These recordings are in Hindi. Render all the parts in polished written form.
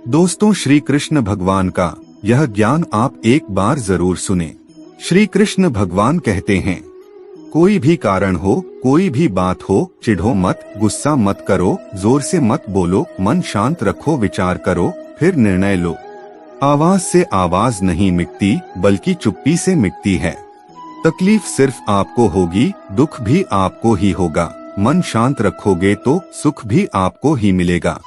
दोस्तों, श्री कृष्ण भगवान का यह ज्ञान आप एक बार जरूर सुने। श्री कृष्ण भगवान कहते हैं, कोई भी कारण हो, कोई भी बात हो, चिढ़ो मत, गुस्सा मत करो, जोर से मत बोलो, मन शांत रखो, विचार करो, फिर निर्णय लो। आवाज से आवाज नहीं मिटती, बल्कि चुप्पी से मिटती है। तकलीफ सिर्फ आपको होगी, दुख भी आपको ही होगा। मन शांत रखोगे तो सुख भी आपको ही मिलेगा।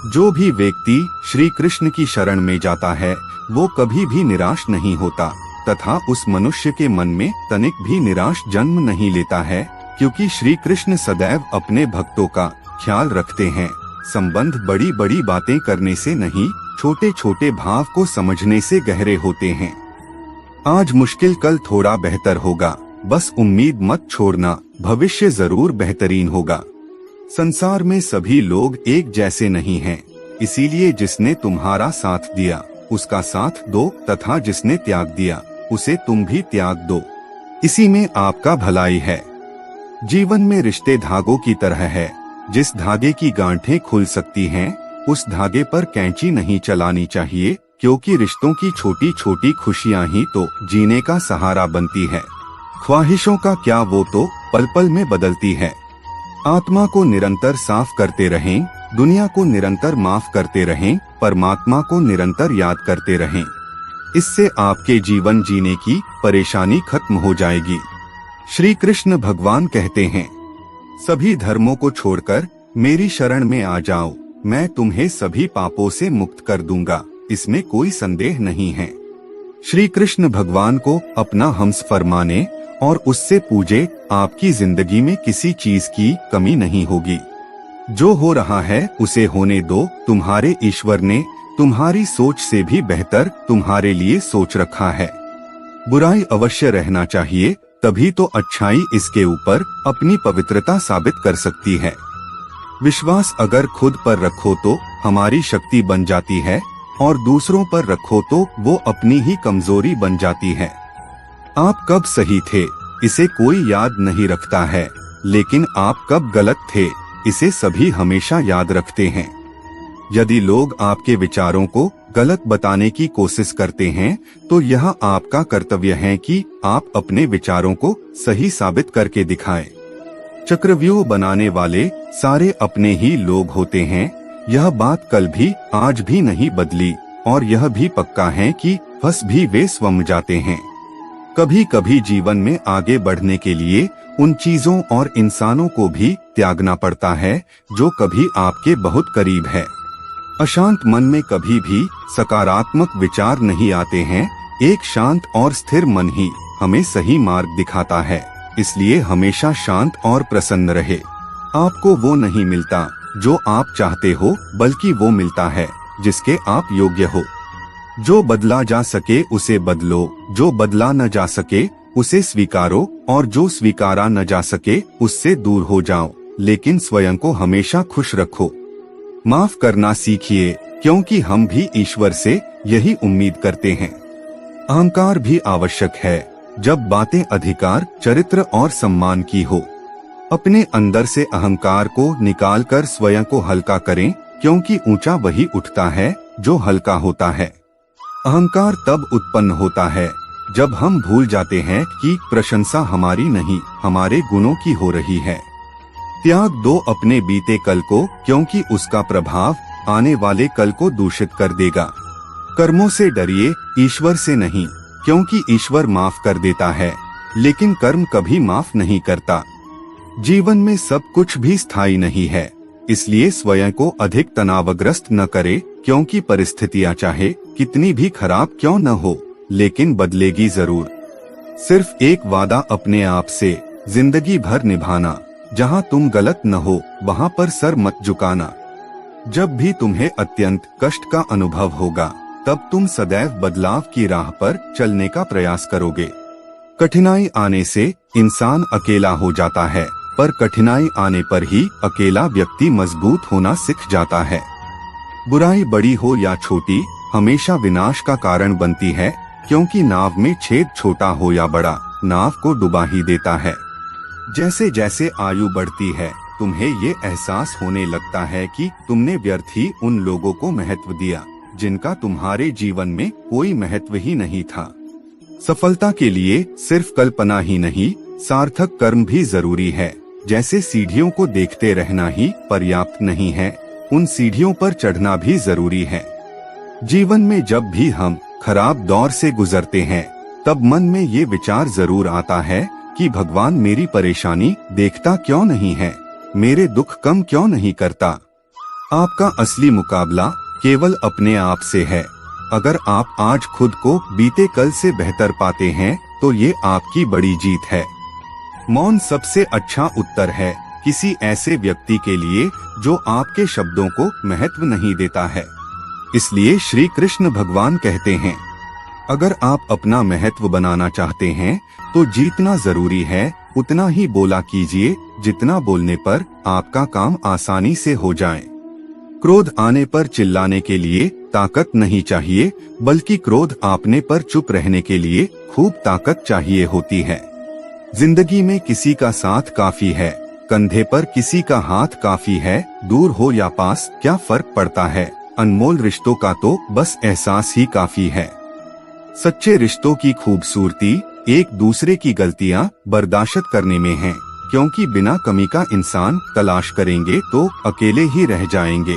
जो भी व्यक्ति श्री कृष्ण की शरण में जाता है, वो कभी भी निराश नहीं होता, तथा उस मनुष्य के मन में तनिक भी निराश जन्म नहीं लेता है, क्योंकि श्री कृष्ण सदैव अपने भक्तों का ख्याल रखते हैं। संबंध बड़ी बड़ी बातें करने से नहीं, छोटे छोटे भाव को समझने से गहरे होते हैं। आज मुश्किल, कल थोड़ा बेहतर होगा, बस उम्मीद मत छोड़ना, भविष्य जरूर बेहतरीन होगा। संसार में सभी लोग एक जैसे नहीं हैं, इसीलिए जिसने तुम्हारा साथ दिया उसका साथ दो, तथा जिसने त्याग दिया उसे तुम भी त्याग दो। इसी में आपका भलाई है। जीवन में रिश्ते धागों की तरह है, जिस धागे की गांठें खुल सकती हैं, उस धागे पर कैंची नहीं चलानी चाहिए, क्योंकि रिश्तों की छोटी छोटी खुशियां ही तो जीने का सहारा बनती है। ख्वाहिशों का क्या, वो तो पल पल में बदलती है। आत्मा को निरंतर साफ करते रहें, दुनिया को निरंतर माफ करते रहें, परमात्मा को निरंतर याद करते रहें। इससे आपके जीवन जीने की परेशानी खत्म हो जाएगी। श्री कृष्ण भगवान कहते हैं, सभी धर्मों को छोड़कर मेरी शरण में आ जाओ, मैं तुम्हें सभी पापों से मुक्त कर दूंगा, इसमें कोई संदेह नहीं है। श्री कृष्ण भगवान को अपना हमसफर माने और उससे पूजे, आपकी जिंदगी में किसी चीज की कमी नहीं होगी। जो हो रहा है उसे होने दो, तुम्हारे ईश्वर ने तुम्हारी सोच से भी बेहतर तुम्हारे लिए सोच रखा है। बुराई अवश्य रहना चाहिए, तभी तो अच्छाई इसके ऊपर अपनी पवित्रता साबित कर सकती है। विश्वास अगर खुद पर रखो तो हमारी शक्ति बन जाती है, और दूसरों पर रखो तो वो अपनी ही कमजोरी बन जाती है। आप कब सही थे इसे कोई याद नहीं रखता है, लेकिन आप कब गलत थे इसे सभी हमेशा याद रखते हैं। यदि लोग आपके विचारों को गलत बताने की कोशिश करते हैं, तो यह आपका कर्तव्य है कि आप अपने विचारों को सही साबित करके दिखाएं। चक्रव्यूह बनाने वाले सारे अपने ही लोग होते हैं, यह बात कल भी आज भी नहीं बदली, और यह भी पक्का है कि फंस भी वे स्वयं जाते हैं। कभी कभी जीवन में आगे बढ़ने के लिए उन चीजों और इंसानों को भी त्यागना पड़ता है जो कभी आपके बहुत करीब है। अशांत मन में कभी भी सकारात्मक विचार नहीं आते हैं, एक शांत और स्थिर मन ही हमें सही मार्ग दिखाता है। इसलिए हमेशा शांत और प्रसन्न रहे। आपको वो नहीं मिलता जो आप चाहते हो, बल्कि वो मिलता है जिसके आप योग्य हो। जो बदला जा सके उसे बदलो, जो बदला न जा सके उसे स्वीकारो, और जो स्वीकारा न जा सके उससे दूर हो जाओ, लेकिन स्वयं को हमेशा खुश रखो। माफ करना सीखिए, क्योंकि हम भी ईश्वर से यही उम्मीद करते हैं। अहंकार भी आवश्यक है जब बातें अधिकार, चरित्र और सम्मान की हो। अपने अंदर से अहंकार को निकालकर स्वयं को हल्का करें, क्योंकि ऊंचा वही उठता है जो हल्का होता है। अहंकार तब उत्पन्न होता है जब हम भूल जाते हैं कि प्रशंसा हमारी नहीं, हमारे गुणों की हो रही है। त्याग दो अपने बीते कल को, क्योंकि उसका प्रभाव आने वाले कल को दूषित कर देगा। कर्मों से डरिए, ईश्वर से नहीं, क्योंकि ईश्वर माफ कर देता है, लेकिन कर्म कभी माफ नहीं करता। जीवन में सब कुछ भी स्थायी नहीं है, इसलिए स्वयं को अधिक तनावग्रस्त न करे, क्योंकि परिस्थितियां चाहे कितनी भी खराब क्यों न हो, लेकिन बदलेगी जरूर। सिर्फ एक वादा अपने आप से जिंदगी भर निभाना, जहां तुम गलत न हो वहां पर सर मत झुकाना। जब भी तुम्हें अत्यंत कष्ट का अनुभव होगा, तब तुम सदैव बदलाव की राह पर चलने का प्रयास करोगे। कठिनाई आने से इंसान अकेला हो जाता है, पर कठिनाई आने पर ही अकेला व्यक्ति मजबूत होना सीख जाता है। बुराई बड़ी हो या छोटी, हमेशा विनाश का कारण बनती है, क्योंकि नाव में छेद छोटा हो या बड़ा, नाव को डुबा ही देता है। जैसे जैसे आयु बढ़ती है, तुम्हें ये एहसास होने लगता है कि तुमने व्यर्थ ही उन लोगों को महत्व दिया जिनका तुम्हारे जीवन में कोई महत्व ही नहीं था। सफलता के लिए सिर्फ कल्पना ही नहीं, सार्थक कर्म भी जरूरी है। जैसे सीढ़ियों को देखते रहना ही पर्याप्त नहीं है, उन सीढ़ियों पर चढ़ना भी जरूरी है। जीवन में जब भी हम खराब दौर से गुजरते हैं, तब मन में ये विचार जरूर आता है कि भगवान मेरी परेशानी देखता क्यों नहीं है, मेरे दुख कम क्यों नहीं करता। आपका असली मुकाबला केवल अपने आप से है। अगर आप आज खुद को बीते कल से बेहतर पाते हैं तो ये आपकी बड़ी जीत है। मौन सबसे अच्छा उत्तर है किसी ऐसे व्यक्ति के लिए जो आपके शब्दों को महत्व नहीं देता है। इसलिए श्री कृष्ण भगवान कहते हैं, अगर आप अपना महत्व बनाना चाहते हैं तो जितना जरूरी है उतना ही बोला कीजिए, जितना बोलने पर आपका काम आसानी से हो जाए। क्रोध आने पर चिल्लाने के लिए ताकत नहीं चाहिए, बल्कि क्रोध आपने पर चुप रहने के लिए खूब ताकत चाहिए होती है। जिंदगी में किसी का साथ काफी है, कंधे पर किसी का हाथ काफी है। दूर हो या पास क्या फर्क पड़ता है, अनमोल रिश्तों का तो बस एहसास ही काफी है। सच्चे रिश्तों की खूबसूरती एक दूसरे की गलतियां बर्दाश्त करने में है, क्योंकि बिना कमी का इंसान तलाश करेंगे तो अकेले ही रह जाएंगे।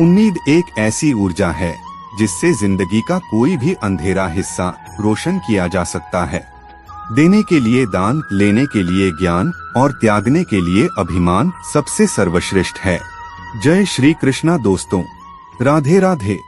उम्मीद एक ऐसी ऊर्जा है जिससे जिंदगी का कोई भी अंधेरा हिस्सा रोशन किया जा सकता है। देने के लिए दान, लेने के लिए ज्ञान और त्यागने के लिए अभिमान सबसे सर्वश्रेष्ठ है। जय श्री कृष्णा दोस्तों, राधे राधे।